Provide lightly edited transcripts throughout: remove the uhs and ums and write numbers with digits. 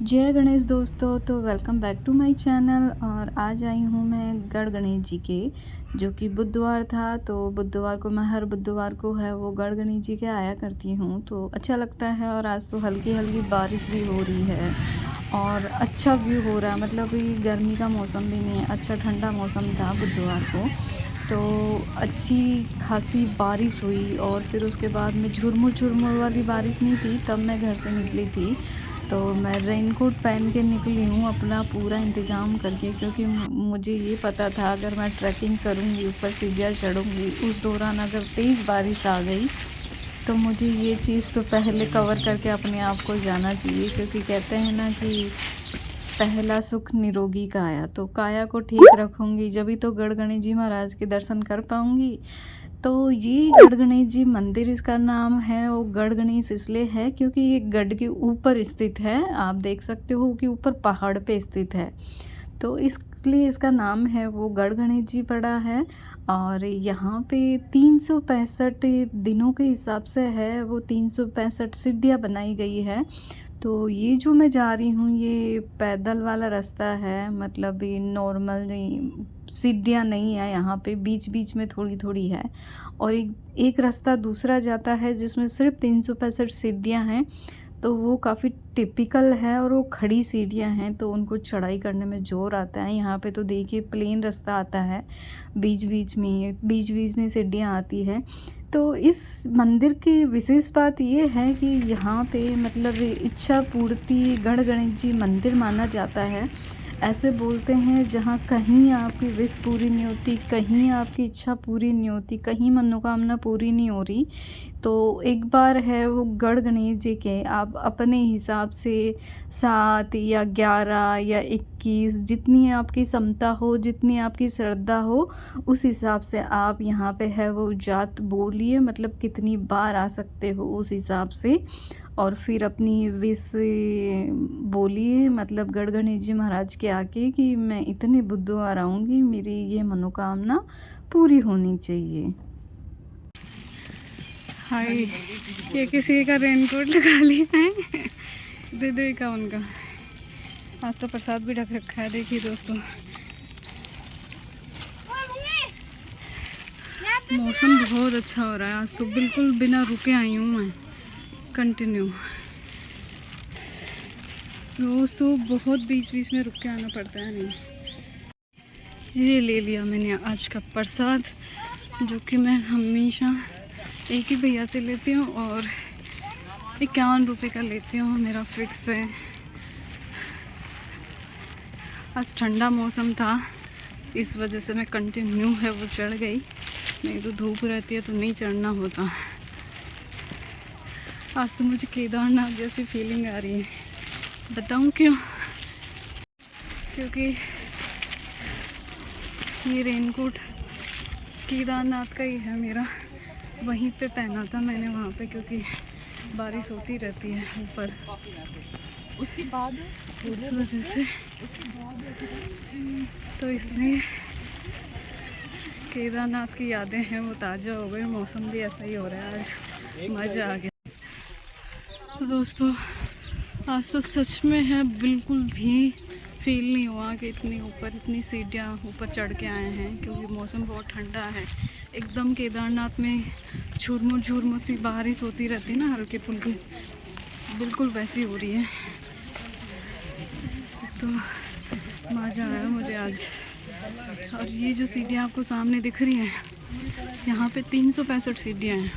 जय गणेश दोस्तों। तो welcome back to my channel. और आज आई हूँ मैं गढ़ गणेश जी के, जो कि बुधवार था। तो बुधवार को मैं हर बुधवार को है वो गढ़ गणेश जी के आया करती हूँ, तो अच्छा लगता है। और आज तो हल्की हल्की बारिश भी हो रही है और अच्छा व्यू हो रहा है। मतलब ये गर्मी का मौसम भी नहीं है, अच्छा ठंडा मौसम था बुधवार को। तो अच्छी खासी बारिश हुई और फिर उसके बाद में झुरमुर झुरमुर वाली बारिश नहीं थी, तब मैं घर से निकली थी। तो मैं रेनकोट पहन के निकली हूँ अपना पूरा इंतज़ाम करके, क्योंकि मुझे ये पता था अगर मैं ट्रैकिंग करूँगी, ऊपर सीढ़ियाँ चढ़ूँगी, उस दौरान अगर तेज़ बारिश आ गई तो मुझे ये चीज़ तो पहले कवर करके अपने आप को जाना चाहिए। क्योंकि कहते हैं ना कि पहला सुख निरोगी काया, तो काया को ठीक रखूँगी जभी तो गढ़ गणेश जी महाराज के दर्शन कर पाऊँगी। तो ये गढ़ गणेश जी मंदिर, इसका नाम है वो गढ़ गणेश इसलिए है क्योंकि ये गढ़ के ऊपर स्थित है। आप देख सकते हो कि ऊपर पहाड़ पे स्थित है, तो इसलिए इसका नाम है वो गढ़ गणेश जी पड़ा है। और यहाँ पे 365 दिनों के हिसाब से है वो 365 सीढ़ियाँ बनाई गई है। तो ये जो मैं जा रही हूँ ये पैदल वाला रास्ता है, मतलब ये नॉर्मल नहीं, सीढ़ियाँ नहीं है यहाँ पे, बीच बीच में थोड़ी थोड़ी है। और एक एक रास्ता दूसरा जाता है जिसमें सिर्फ 365 सीढ़ियाँ हैं। तो वो काफ़ी टिपिकल है और वो खड़ी सीढ़ियाँ हैं, तो उनको चढ़ाई करने में ज़ोर आता है। यहाँ पे तो देखिए प्लेन रास्ता आता है, बीच बीच में सीढ़ियाँ आती है। तो इस मंदिर की विशेष बात ये है कि यहाँ पे मतलब इच्छा पूर्ति गढ़ गणेश जी मंदिर माना जाता है। ऐसे बोलते हैं जहाँ कहीं आपकी विश पूरी नहीं होती, कहीं आपकी इच्छा पूरी नहीं होती, कहीं मनोकामना पूरी नहीं हो रही, तो एक बार है वो गढ़ गणेश जी के आप अपने हिसाब से 7 या 11 या 21, जितनी आपकी क्षमता हो, जितनी आपकी श्रद्धा हो, उस हिसाब से आप यहाँ पे है वो जात बोलिए, मतलब कितनी बार आ सकते हो उस हिसाब से। और फिर अपनी विश बोलिए, मतलब गढ़ गणेश जी महाराज के आके कि मैं इतने बुधवार आऊँगी, मेरी ये मनोकामना पूरी होनी चाहिए। हाय, ये किसी का रेनकोट लगा लिया है दीदी का उनका। आज तो प्रसाद भी ढक रखा है, देखिए दोस्तों। मौसम बहुत अच्छा हो रहा है आज तो, बिल्कुल बिना रुके आई हूँ मैं, कंटिन्यू। रोज़ तो बहुत बीच बीच में रुक के आना पड़ता है। नहीं, ये ले लिया मैंने आज का प्रसाद, जो कि मैं हमेशा एक ही भैया से लेती हूँ और 51 रुपये का लेती हूँ, मेरा फिक्स है। आज ठंडा मौसम था, इस वजह से मैं कंटिन्यू है वो चढ़ गई, नहीं तो धूप रहती है तो नहीं चढ़ना होता। आज तो मुझे केदारनाथ जैसी फीलिंग आ रही है, बताऊँ क्यों? क्योंकि ये रेनकोट केदारनाथ का ही है मेरा, वहीं पे पहना था मैंने वहाँ पे, क्योंकि बारिश होती रहती है ऊपर, उसके बाद इस वजह से। तो इसलिए केदारनाथ की यादें हैं वो ताज़ा हो गई। मौसम भी ऐसा ही हो रहा है, आज मज़ा आ गया। तो दोस्तों आज तो सच में है, बिल्कुल भी फील नहीं हुआ कि इतनी ऊपर इतनी सीढ़ियाँ ऊपर चढ़ के आए हैं, क्योंकि मौसम बहुत ठंडा है एकदम। केदारनाथ में झुरमुर सी बारिश होती रहती है ना, हल्की फुल्की, बिल्कुल वैसी हो रही है। तो मज़ा आया मुझे आज। और ये जो सीढ़ियाँ आपको सामने दिख रही हैं, यहाँ पे 365 सीढ़ियाँ हैं,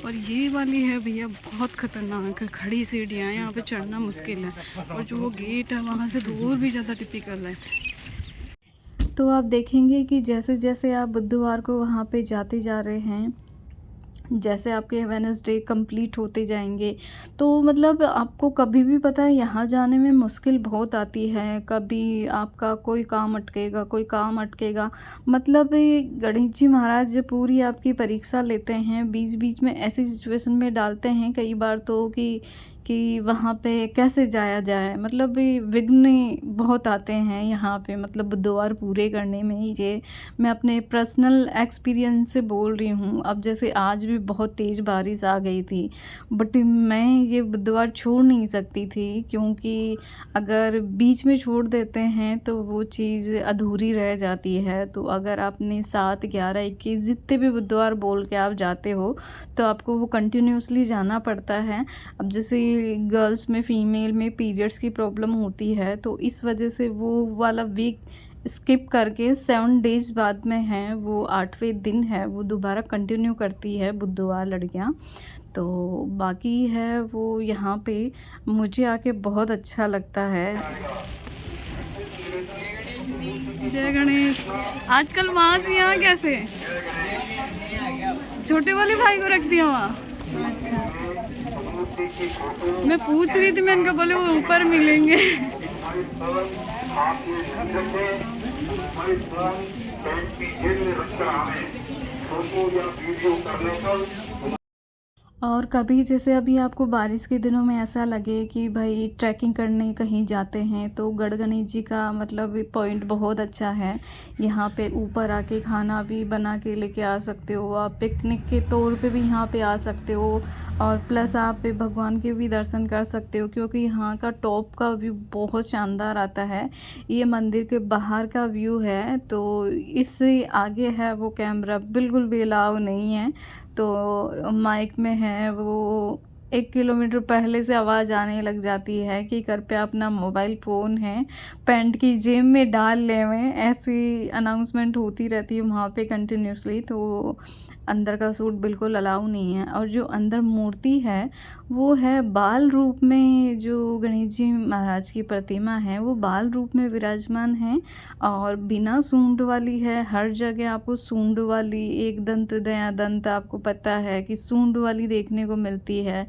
और ये वाली है भैया बहुत ख़तरनाक है, खड़ी सीढ़ियाँ हैं, यहाँ पे चढ़ना मुश्किल है। और जो वो गेट है वहाँ से दूर भी ज़्यादा टिपिकल है। तो आप देखेंगे कि जैसे जैसे आप बुधवार को वहाँ पे जाते जा रहे हैं, जैसे आपके वेडनेसडे कंप्लीट होते जाएंगे, तो मतलब आपको कभी भी पता है यहाँ जाने में मुश्किल बहुत आती है। कभी आपका कोई काम अटकेगा, कोई काम अटकेगा, मतलब ये गणेश जी महाराज जो पूरी आपकी परीक्षा लेते हैं, बीच बीच में ऐसी सिचुएशन में डालते हैं कई बार तो कि कि वहाँ पे कैसे जाया जाए। मतलब ये विघ्न बहुत आते हैं यहाँ पे, मतलब बुधवार पूरे करने में। ये मैं अपने पर्सनल एक्सपीरियंस से बोल रही हूँ। अब जैसे आज भी बहुत तेज़ बारिश आ गई थी, बट मैं ये बुधवार छोड़ नहीं सकती थी, क्योंकि अगर बीच में छोड़ देते हैं तो वो चीज़ अधूरी रह जाती है। तो अगर आपने 7, 11, 21 जितने भी बुधवार बोल के आप जाते हो, तो आपको वो कंटिन्यूअसली जाना पड़ता है। अब जैसे गर्ल्स में, फीमेल में पीरियड्स की प्रॉब्लम होती है, तो इस वजह से वो वाला वीक स्किप करके 7 डेज़ बाद में है, वो 8वें दिन है, वो दोबारा कंटिन्यू करती है बुधवार लड़कियाँ। तो बाकी है वो यहाँ पे मुझे आके बहुत अच्छा लगता है। जय गणेश। आजकल वहाँ से यहाँ कैसे छोटे वाले भाई को रख दिया वहाँ? अच्छा, मैं पूछ रही थी, मैं इनका बोले वो ऊपर मिलेंगे। और कभी जैसे अभी आपको बारिश के दिनों में ऐसा लगे कि भाई ट्रैकिंग करने कहीं जाते हैं, तो गढ़ गणेश जी का मतलब पॉइंट बहुत अच्छा है। यहाँ पे ऊपर आके खाना भी बना के लेके आ सकते हो आप, पिकनिक के तौर पे भी यहाँ पे आ सकते हो, और प्लस आप भगवान के भी दर्शन कर सकते हो, क्योंकि यहाँ का टॉप का व्यू बहुत शानदार आता है। ये मंदिर के बाहर का व्यू है, तो इससे आगे है वो कैमरा बिल्कुल भी अलाउ नहीं है। तो माइक में है वो 1 किलोमीटर पहले से आवाज़ आने लग जाती है कि कृपया अपना मोबाइल फ़ोन है पैंट की जेब में डाल लेवें, ऐसी अनाउंसमेंट होती रहती है वहाँ पे कंटिन्यूसली। तो अंदर का सूट बिल्कुल अलाउ नहीं है। और जो अंदर मूर्ति है वो है बाल रूप में, जो गणेश जी महाराज की प्रतिमा है वो बाल रूप में विराजमान है, और बिना सूंड वाली है। हर जगह आपको सूंड वाली, एक दंत दया दंत, आपको पता है कि सूंड वाली देखने को मिलती है।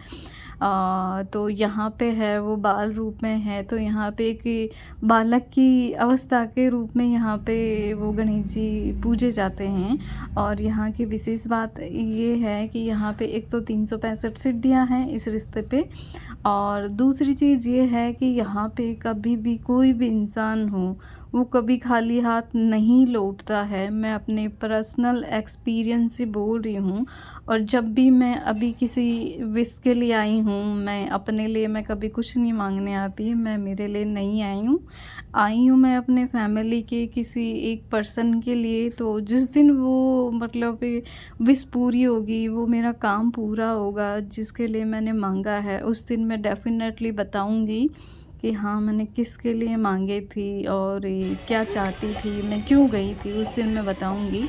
तो यहाँ पे है वो बाल रूप में है, तो यहाँ पे एक बालक की अवस्था के रूप में यहाँ पे वो गणेश जी पूजे जाते हैं। और यहाँ की विशेष बात ये है कि यहाँ पे एक तो 365 सीढ़ियाँ हैं इस रिश्ते पे, और दूसरी चीज़ ये है कि यहाँ पे कभी भी कोई भी इंसान हो, वो कभी खाली हाथ नहीं लौटता है। मैं अपने पर्सनल एक्सपीरियंस से बोल रही हूँ। और जब भी मैं अभी किसी विश के लिए आई हूँ, मैं अपने लिए मैं कभी कुछ नहीं मांगने आती, मैं मेरे लिए नहीं आई हूँ मैं अपने फैमिली के किसी एक पर्सन के लिए। तो जिस दिन वो मतलब विश पूरी होगी, वो मेरा काम पूरा होगा जिसके लिए मैंने मांगा है, उस दिन मैं डेफिनेटली बताऊँगी कि हाँ मैंने किसके लिए मांगे थी और ये क्या चाहती थी, मैं क्यों गई थी, उस दिन मैं बताऊंगी।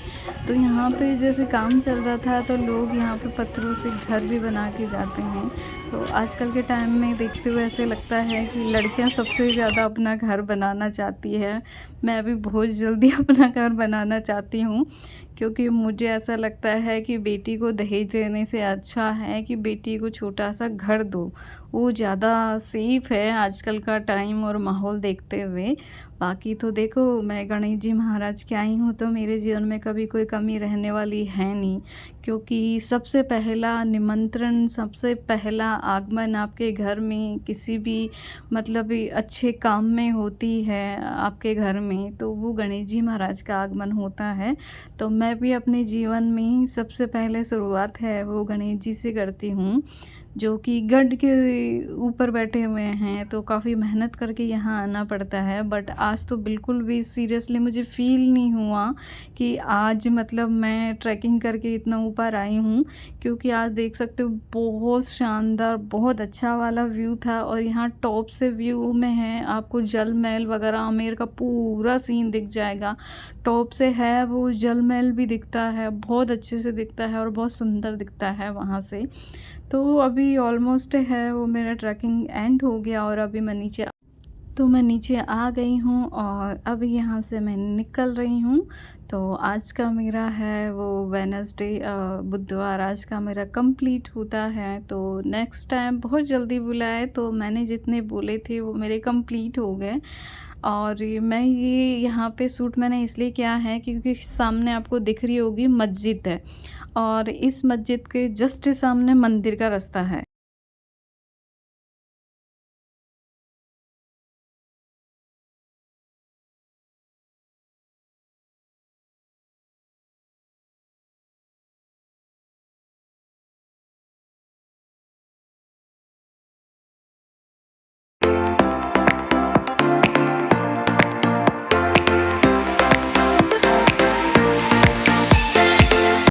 तो यहाँ पे जैसे काम चल रहा था, तो लोग यहाँ पे पत्थरों से घर भी बना के जाते हैं। तो आजकल के टाइम में देखते हुए ऐसे लगता है कि लड़कियां सबसे ज़्यादा अपना घर बनाना चाहती है। मैं भी बहुत जल्दी अपना घर बनाना चाहती हूँ, क्योंकि मुझे ऐसा लगता है कि बेटी को दहेज देने से अच्छा है कि बेटी को छोटा सा घर दो, वो ज़्यादा सेफ़ है आजकल का टाइम और माहौल देखते हुए। बाकी तो देखो, मैं गणेश जी महाराज की आई हूँ, तो मेरे जीवन में कभी कोई कमी रहने वाली है नहीं, क्योंकि सबसे पहला निमंत्रण, सबसे पहला आगमन आपके घर में किसी भी मतलब अच्छे काम में होती है आपके घर में, तो वो गणेश जी महाराज का आगमन होता है। तो मैं भी अपने जीवन में सबसे पहले शुरुआत है वो गणेश जी से करती हूँ, जो कि गढ़ के ऊपर बैठे हुए हैं, तो काफ़ी मेहनत करके यहाँ आना पड़ता है। बट आज तो बिल्कुल भी सीरियसली मुझे फ़ील नहीं हुआ कि आज मतलब मैं ट्रैकिंग करके इतना ऊपर आई हूँ, क्योंकि आज देख सकते हो बहुत शानदार, बहुत अच्छा वाला व्यू था। और यहाँ टॉप से व्यू में है, आपको जल महल वगैरह आमेर का पूरा सीन दिख जाएगा। टॉप से है वो जल महल भी दिखता है, बहुत अच्छे से दिखता है और बहुत सुंदर दिखता है वहाँ से। तो अभी ऑलमोस्ट है वो मेरा ट्रैकिंग एंड हो गया, और अभी मैं नीचे आ गई हूँ, और अब यहाँ से मैं निकल रही हूँ। तो आज का मेरा है वो वेडनेसडे, बुधवार आज का मेरा कंप्लीट होता है। तो नेक्स्ट टाइम बहुत जल्दी बुलाए, तो मैंने जितने बोले थे वो मेरे कंप्लीट हो गए। और मैं ये यहाँ पे शूट मैंने इसलिए किया है क्योंकि सामने आपको दिख रही होगी मस्जिद है, और इस मस्जिद के जस्ट सामने मंदिर का रास्ता है।